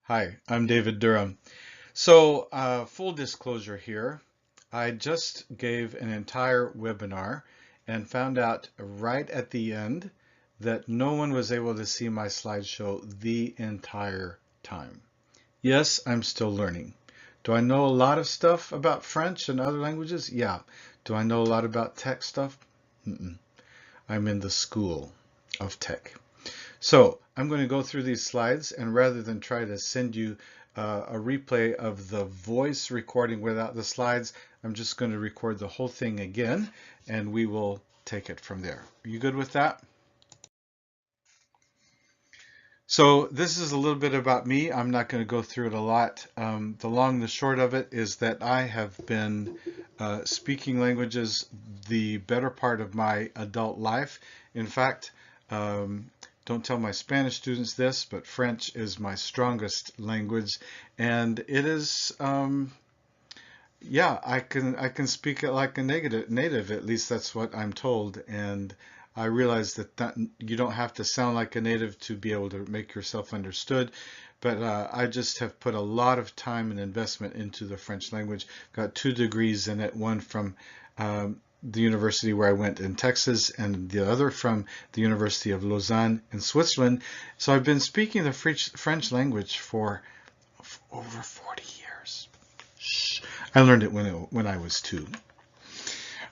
Hi, I'm David Durham. So, full disclosure here, I just gave an entire webinar and found out right at the end that no one was able to see my slideshow the entire time. Yes, I'm still learning. Do I know a lot of stuff about French and other languages? Yeah. Do I know a lot about tech stuff? Mm-mm. I'm in the school of tech. So I'm going to go through these slides, and rather than try to send you a replay of the voice recording without the slides, I'm just going to record the whole thing again, and we will take it from there. Are you good with that? So this is a little bit about me. I'm not going to go through it a lot. The long and the short of it is that I have been speaking languages the better part of my adult life. In fact, um, don't tell my Spanish students this, but French is my strongest language, and it is, yeah, I can speak it like a native. At least that's what I'm told, and I realize that you don't have to sound like a native to be able to make yourself understood. But I just have put a lot of time and investment into the French language. Got 2 degrees in it, one from the university where I went in Texas, and the other from the University of Lausanne in Switzerland. So I've been speaking the French language for over 40 years. Shh. I learned it when I was 2.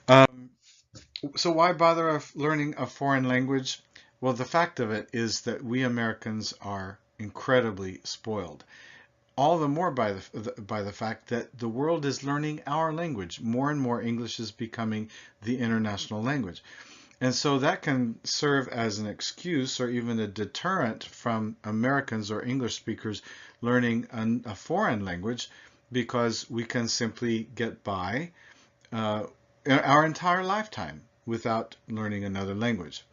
Um, so why bother learning a foreign language? Well, the fact of it is that we Americans are incredibly spoiled. All the more by the fact that the world is learning our language. More and more English is becoming the international language. And so that can serve as an excuse or even a deterrent from Americans or English speakers learning a foreign language because we can simply get by uh, our entire lifetime without learning another language.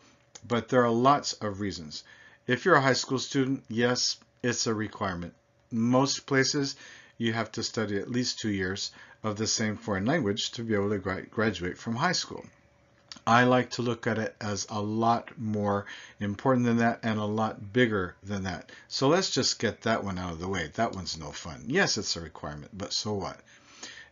But there are lots of reasons. If you're a high school student, yes, it's a requirement. Most places you have to study at least 2 years of the same foreign language to be able to graduate from high school. I like to look at it as a lot more important than that and a lot bigger than that. So let's just get that one out of the way. That one's no fun. Yes, it's a requirement, but so what?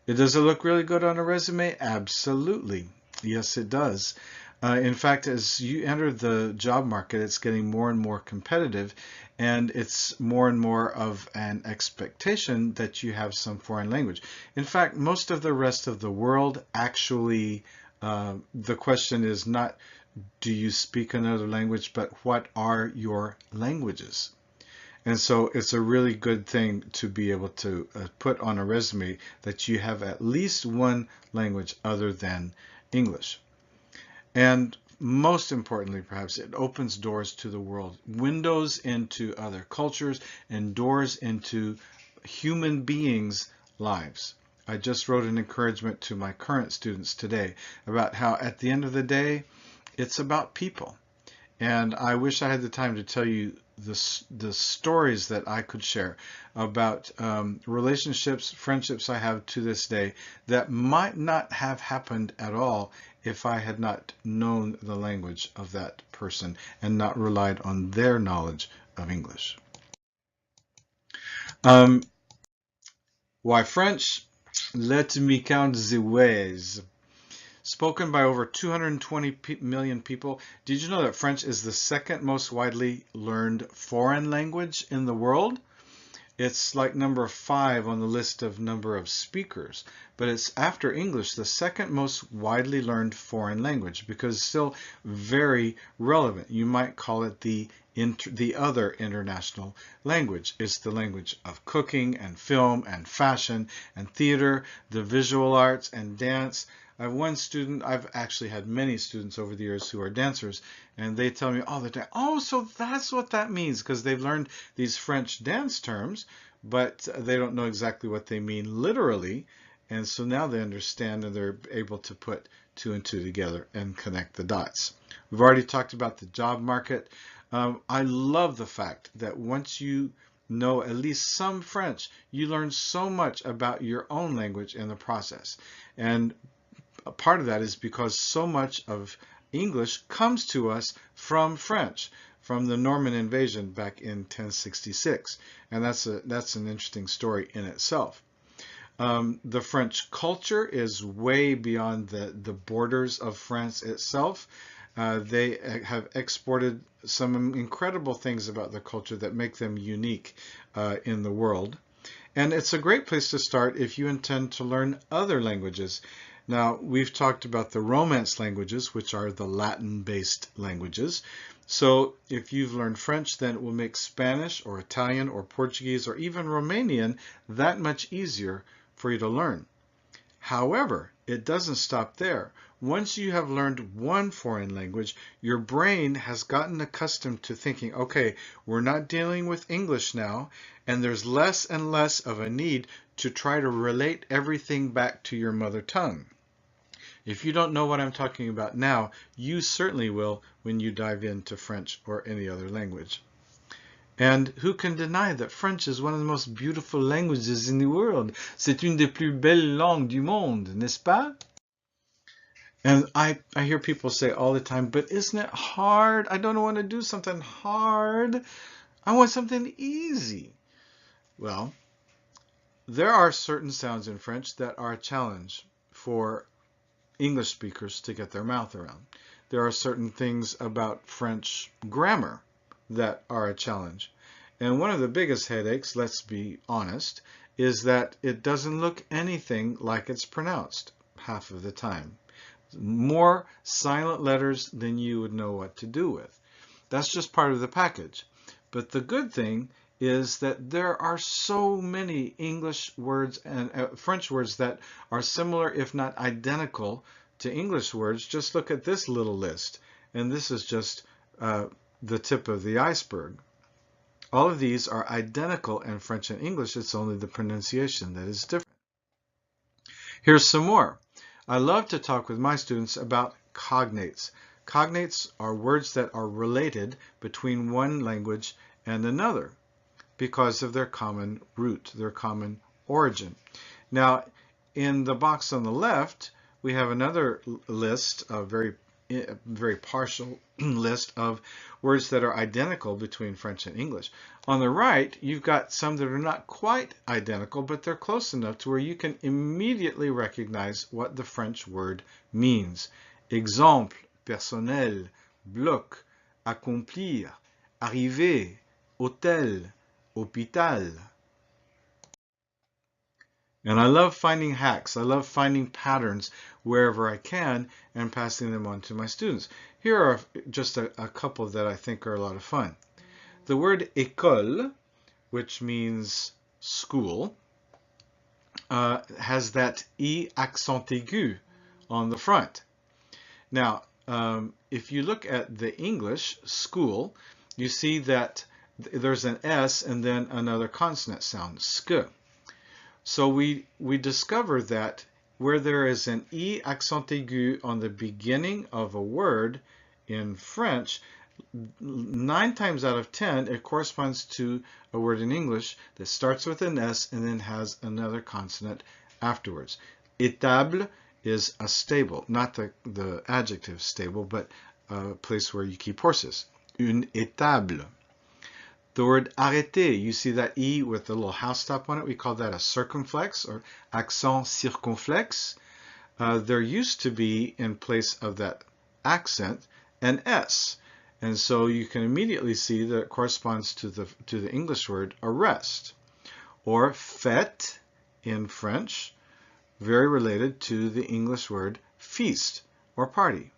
Does it look really good on a resume? Absolutely. Yes, it does. In fact, as you enter the job market, it's getting more and more competitive, and it's more and more of an expectation that you have some foreign language. In fact, most of the rest of the world actually, the question is not do you speak another language, but what are your languages? And so it's a really good thing to be able to put on a resume that you have at least one language other than English. And most importantly, perhaps, it opens doors to the world, windows into other cultures, and doors into human beings' lives. I just wrote an encouragement to my current students today about how at the end of the day, it's about people. And I wish I had the time to tell you the stories that I could share about relationships, friendships I have to this day that might not have happened at all if I had not known the language of that person and not relied on their knowledge of English. Um, why French? Let me count the ways. Spoken by over 220 million people. Did you know that French is the second most widely learned foreign language in the world? It's like number 5 on the list of number of speakers, but it's after English the second most widely learned foreign language because it's still very relevant. You might call it the other international language. It's the language of cooking and film and fashion and theater, the visual arts and dance. I have one student, I've actually had many students over the years who are dancers, and they tell me all the time, oh, so that's what that means, because they've learned these French dance terms, but they don't know exactly what they mean literally. And so now they understand and they're able to put 2 and 2 together and connect the dots. We've already talked about the job market. I love the fact that once you know at least some French, you learn so much about your own language in the process. And a part of that is because so much of English comes to us from French. from the Norman invasion back in 1066, and that's an interesting story in itself. The French culture is way beyond the borders of France itself. They have exported some incredible things about the culture that make them unique in the world. And it's a great place to start if you intend to learn other languages. Now, we've talked about the Romance languages, which are the Latin-based languages. So if you've learned French, then it will make Spanish or Italian or Portuguese or even Romanian that much easier for you to learn. However, it doesn't stop there. Once you have learned one foreign language, your brain has gotten accustomed to thinking, okay, we're not dealing with English now, and there's less and less of a need to try to relate everything back to your mother tongue. If you don't know what I'm talking about now, you certainly will when you dive into French or any other language. And who can deny that French is one of the most beautiful languages in the world? C'est une des plus belles langues du monde, n'est-ce pas? And I hear people say all the time, but isn't it hard? I don't want to do something hard. I want something easy. Well, there are certain sounds in French that are a challenge for English speakers to get their mouth around. There are certain things about French grammar that are a challenge. And one of the biggest headaches, let's be honest, is that it doesn't look anything like it's pronounced half of the time. More silent letters than you would know what to do with. That's just part of the package. But the good thing is that there are so many English words and French words that are similar, if not identical, to English words. Just look at this little list, and this is just the tip of the iceberg. All of these are identical in French and English. It's only the pronunciation that is different. Here's some more. I love to talk with my students about cognates. Cognates are words that are related between one language and another because of their common root, their common origin. Now, in the box on the left, we have another list, a very partial list of words that are identical between French and English. On the right, you've got some that are not quite identical, but they're close enough to where you can immediately recognize what the French word means. Exemple, personnel, bloc, accomplir, arriver, hôtel, hôpital. And I love finding hacks. I love finding patterns wherever I can and passing them on to my students. Here are just a couple that I think are a lot of fun. The word école, which means school, has that E accent aigu on the front. Now, if you look at the English school, you see that there's an S and then another consonant sound, sk. So we discover that where there is an E accent aigu on the beginning of a word in French, 9 times out of 10, it corresponds to a word in English that starts with an S and then has another consonant afterwards. Étable is a stable, not the adjective stable, but a place where you keep horses. Une étable. The word arrêter, you see that E with the little house top on it, we call that a circumflex or accent circonflexe. There used to be, in place of that accent, an S. And so you can immediately see that it corresponds to the English word arrest. Or fête in French, very related to the English word feast or party.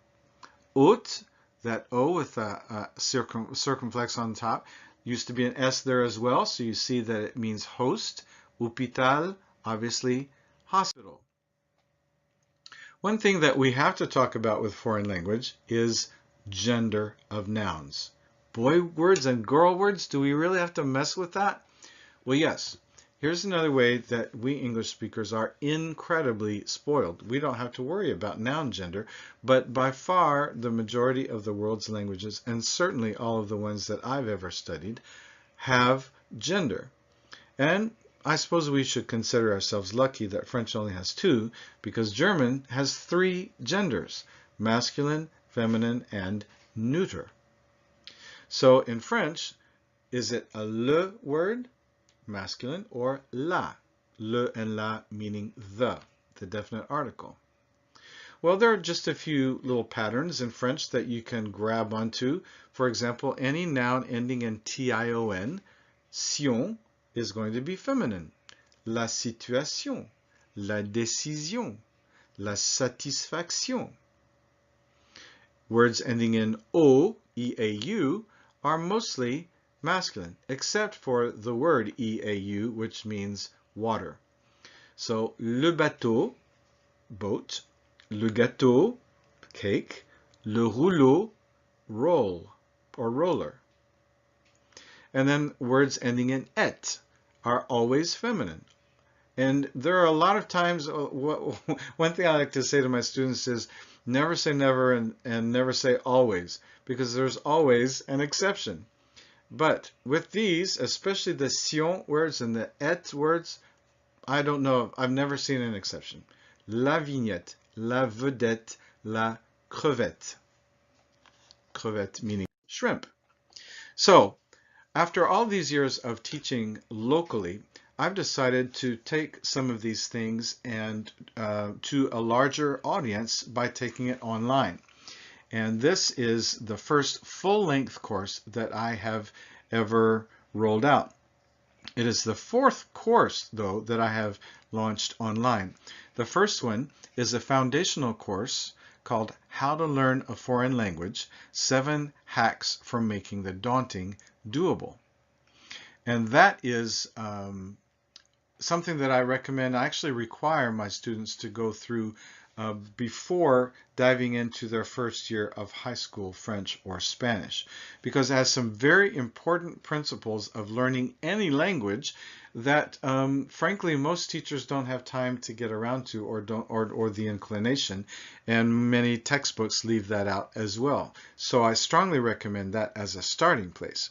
Hôte, that O with a circumflex on top, used to be an S there as well, so you see that it means host. Hôpital, obviously, hospital. One thing that we have to talk about with foreign language is gender of nouns. Boy words and girl words, do we really have to mess with that? Well, yes. Here's another way that we English speakers are incredibly spoiled. We don't have to worry about noun gender, but by far the majority of the world's languages, and certainly all of the ones that I've ever studied, have gender. And I suppose we should consider ourselves lucky that French only has 2, because German has 3 genders, masculine, feminine, and neuter. So in French, is it a le word, masculine, or la? Le and la meaning the definite article. Well, there are just a few little patterns in French that you can grab onto. For example, any noun ending in tion, sion, is going to be feminine. La situation, la décision, la satisfaction. Words ending in o, eau, are mostly masculine, except for the word eau, which means water. So, le bateau, boat, le gâteau, cake, le rouleau, roll, or roller. And then words ending in et are always feminine. And there are a lot of times, one thing I like to say to my students is, never say never and never say always, because there's always an exception. But with these, especially the sion words and the et words, I don't know, I've never seen an exception. La vignette, la vedette, la crevette. Crevette meaning shrimp. So, after all these years of teaching locally, I've decided to take some of these things and to a larger audience by taking it online. And this is the first full-length course that I have ever rolled out. It is the fourth course, though, that I have launched online. The first one is a foundational course called How to Learn a Foreign Language, 7 Hacks for Making the Daunting Doable. And that is something that I recommend. I actually require my students to go through before diving into their first year of high school French or Spanish, because it has some very important principles of learning any language that frankly most teachers don't have time to get around to, or the inclination, and many textbooks leave that out as well. So I strongly recommend that as a starting place.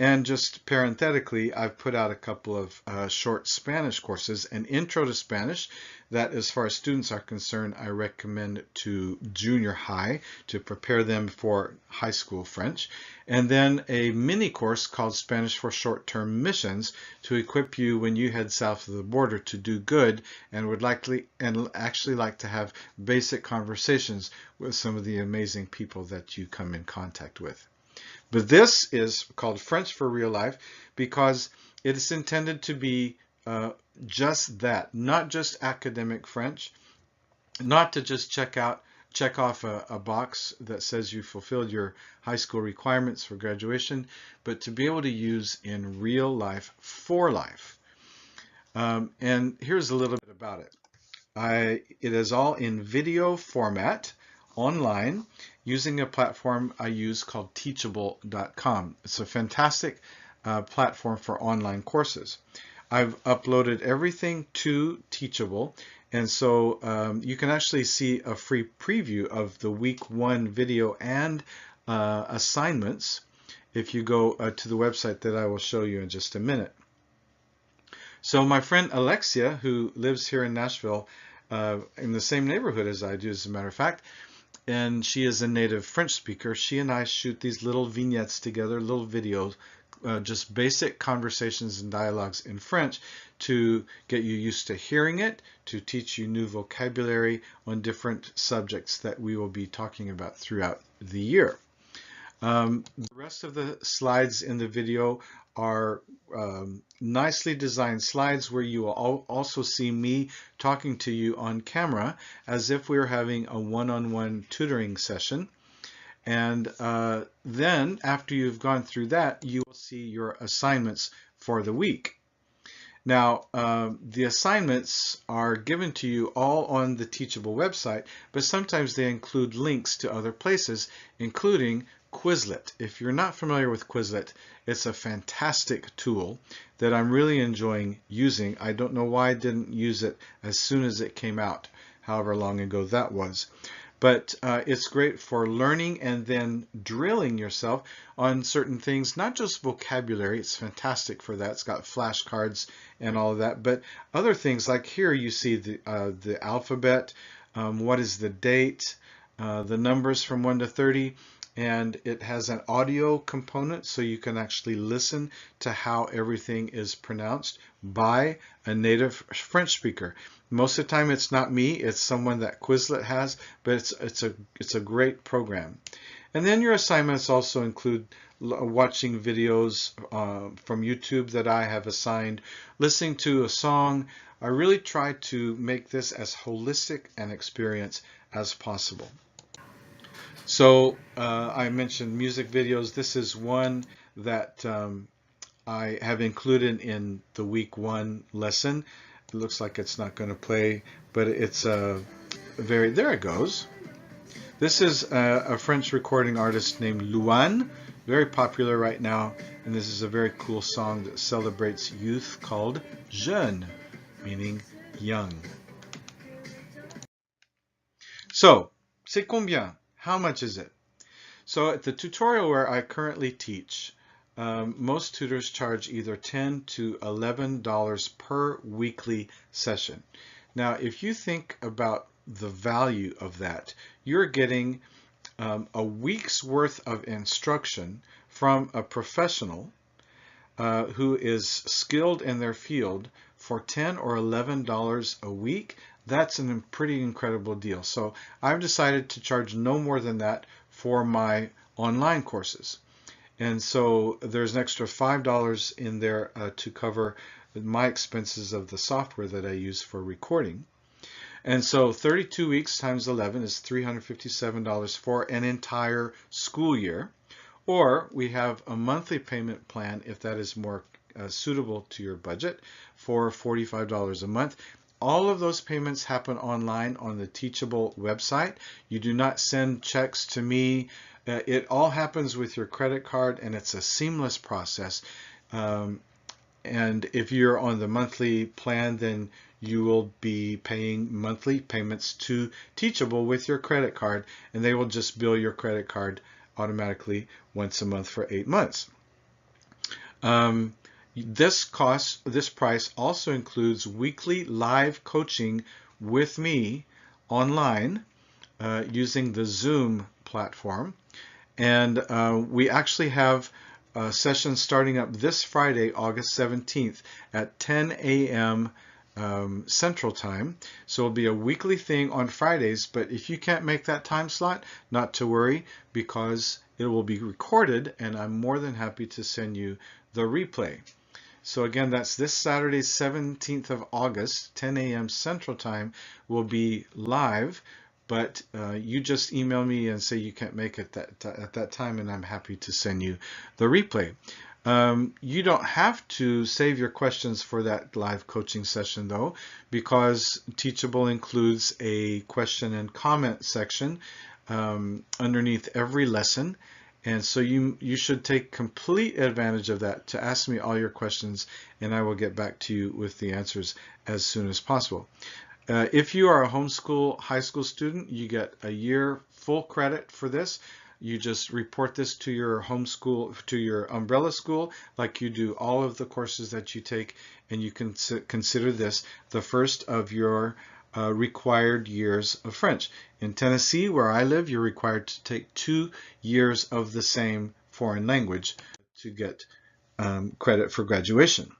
And just parenthetically, I've put out a couple of short Spanish courses, an intro to Spanish that, as far as students are concerned, I recommend to junior high to prepare them for high school French, and then a mini course called Spanish for Short-Term Missions to equip you when you head south of the border to do good and would actually like to have basic conversations with some of the amazing people that you come in contact with. But this is called French for Real Life because it is intended to be just that, not just academic French, not to just check off a box that says you fulfilled your high school requirements for graduation, but to be able to use in real life for life. And here's a little bit about it. It is all in video format, online, using a platform I use called Teachable.com. It's a fantastic platform for online courses. I've uploaded everything to Teachable, and so you can actually see a free preview of the week 1 video and assignments if you go to the website that I will show you in just a minute. So my friend Alexia, who lives here in Nashville, in the same neighborhood as I do, as a matter of fact, and she is a native French speaker. She and I shoot these little vignettes together, little videos, just basic conversations and dialogues in French to get you used to hearing it, to teach you new vocabulary on different subjects that we will be talking about throughout the year. The rest of the slides in the video are nicely designed slides where you will also see me talking to you on camera as if we were having a one-on-one tutoring session. And then after you've gone through that, you will see your assignments for the week. Now, the assignments are given to you all on the Teachable website, but sometimes they include links to other places, including Quizlet. If you're not familiar with Quizlet, it's a fantastic tool that I'm really enjoying using. I don't know why I didn't use it as soon as it came out, however long ago that was. But it's great for learning and then drilling yourself on certain things, not just vocabulary. It's fantastic for that. It's got flashcards and all of that. But other things like here you see the alphabet, what is the date, the numbers from 1 to 30, and it has an audio component so you can actually listen to how everything is pronounced by a native French speaker. Most of the time it's not me, it's someone that Quizlet has, but it's a great program. And then your assignments also include watching videos from YouTube that I have assigned, listening to a song. I really try to make this as holistic an experience as possible. So I mentioned music videos. This is one that I have included in the week 1 lesson. It looks like it's not going to play, but it's there it goes. This is a French recording artist named Louane, very popular right now, and this is a very cool song that celebrates youth called Jeune, meaning young. So, c'est combien? How much is it? So at the tutorial where I currently teach, most tutors charge either $10 to $11 per weekly session. Now, if you think about the value of that, you're getting a week's worth of instruction from a professional who is skilled in their field for $10 or $11 a week. That's a pretty incredible deal. So I've decided to charge no more than that for my online courses. And so there's an extra $5 in there to cover my expenses of the software that I use for recording. And so 32 weeks times 11 is $357 for an entire school year. Or we have a monthly payment plan if that is more suitable to your budget for $45 a month. All of those payments happen online on the Teachable website. You do not send checks to me. It all happens with your credit card, and it's a seamless process. And if you're on the monthly plan, then you will be paying monthly payments to Teachable with your credit card, and they will just bill your credit card automatically once a month for 8 months. This price also includes weekly live coaching with me online using the Zoom platform. And we actually have sessions starting up this Friday, August 17th at 10 a.m. Central Time. So it'll be a weekly thing on Fridays, but if you can't make that time slot, not to worry, because it will be recorded and I'm more than happy to send you the replay. So again, that's this Saturday, 17th of August, 10 a.m. Central Time will be live, but you just email me and say you can't make it at that time, and I'm happy to send you the replay. You don't have to save your questions for that live coaching session though, because Teachable includes a question and comment section underneath every lesson. And so you should take complete advantage of that to ask me all your questions, and I will get back to you with the answers as soon as possible. If you are a homeschool high school student, you get a year full credit for this. You just report this to your homeschool, to your umbrella school, like you do all of the courses that you take, and you can consider this the first of your required years of French. In Tennessee, where I live, you're required to take 2 years of the same foreign language to get credit for graduation.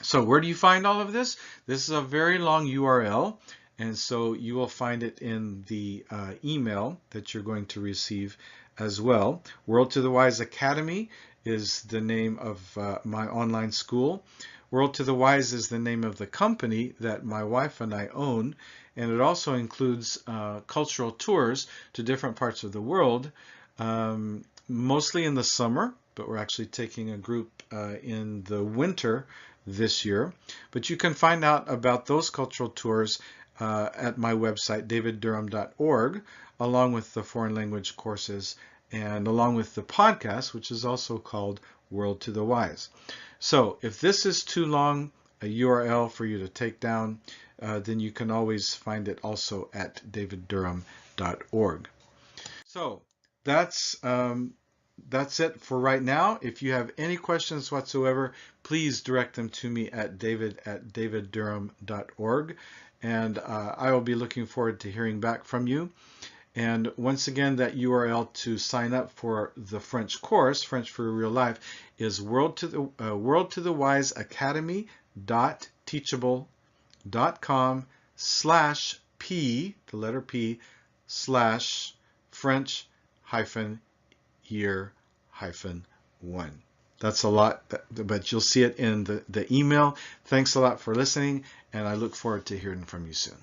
So where do you find all of this? This is a very long URL, and so you will find it in the email that you're going to receive as well. World to the Wise Academy is the name of my online school. World to the Wise is the name of the company that my wife and I own, and it also includes cultural tours to different parts of the world, mostly in the summer, but we're actually taking a group in the winter this year. But you can find out about those cultural tours at my website, daviddurham.org, along with the foreign language courses and along with the podcast, which is also called World to the Wise. So if this is too long a URL for you to take down, then you can always find it also at daviddurham.org. So that's it for right now. If you have any questions whatsoever, please direct them to me at daviddurham.org, and I will be looking forward to hearing back from you. And once again, that URL to sign up for the French course, French for Real Life, is World to the Wise Academy.teachable.com/P, the letter P, /French year -1. That's a lot, but you'll see it in the email. Thanks a lot for listening, and I look forward to hearing from you soon.